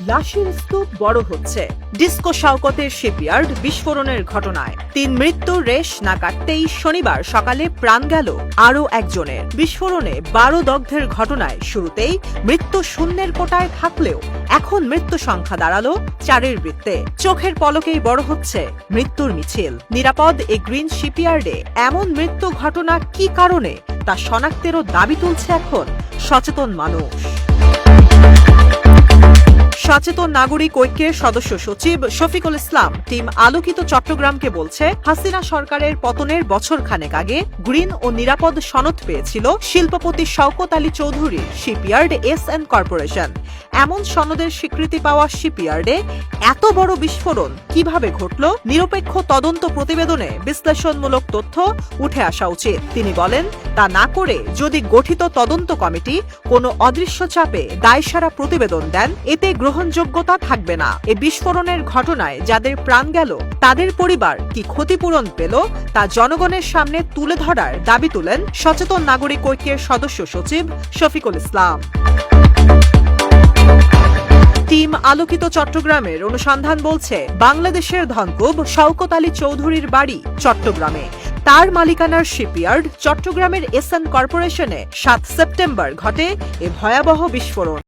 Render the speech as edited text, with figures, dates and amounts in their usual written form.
লাশের স্তূপ বড় হচ্ছে। ডিস্কো শওকতের শিপইয়ার্ড বিস্ফোরণের ঘটনায় ৩ মৃত্যুর রেশ না কাটতেই শনিবার সকালে প্রাণ গেল আরও একজনের। বিস্ফোরণে ১২ দগ্ধের ঘটনায় শুরুতেই মৃত্যু শূন্যের কোটায় থাকলেও এখন মৃত্যু সংখ্যা দাঁড়ালো ৪-এর বৃত্তে। চোখের পলকেই বড় হচ্ছে মৃত্যুর মিছিল। নিরাপদ এ গ্রিন শিপইয়ার্ডে এমন মৃত্যু ঘটনা কি কারণে তা শনাক্তেরও দাবি তুলছে এখন সচেতন মানুষ। সচেতন নাগরিক ঐক্যের সদস্য সচিব শফিকুল ইসলাম টিম আলোকিত চট্টগ্রামকে বলছে, হাসিনা সরকারের পতনের বছরখানেক আগে গ্রিন ও নিরাপদ সনদ পেয়েছিল শিল্পপতি শওকত আলী চৌধুরীর শিপইয়ার্ড এস.এন. কর্পোরেশন। এমন সনদের স্বীকৃতি পাওয়া শিপইয়ার্ডে এত বড় বিস্ফোরণ কিভাবে ঘটল? নিরপেক্ষ তদন্ত প্রতিবেদনে বিশ্লেষণমূলক তথ্য উঠে আসা উচিত। তিনি বলেন, তা না করে যদি গঠিত তদন্ত কমিটি কোনো অদৃশ্য চাপে দায়সারা প্রতিবেদন দেন, এতে গ্রহণযোগ্যতা থাকবে না। এ বিস্ফোরণের ঘটনায় যাদের প্রাণ গেল তাদের পরিবার কি ক্ষতিপূরণ পেল তা জনগণের সামনে তুলে ধরার দাবি তুলেন সচেতন নাগরিক ঐক্যের সদস্য সচিব শফিকুল ইসলাম। টিম আলোকিত চট্টগ্রামের অনুসন্ধান বলছে, বাংলাদেশের ধনকুব শওকত আলী চৌধুরীর বাড়ি চট্টগ্রামে। তার মালিকানার শিপইয়ার্ড চট্টগ্রামের এস.এন. কর্পোরেশনে ৭ সেপ্টেম্বর ঘটে এ ভয়াবহ বিস্ফোরণ।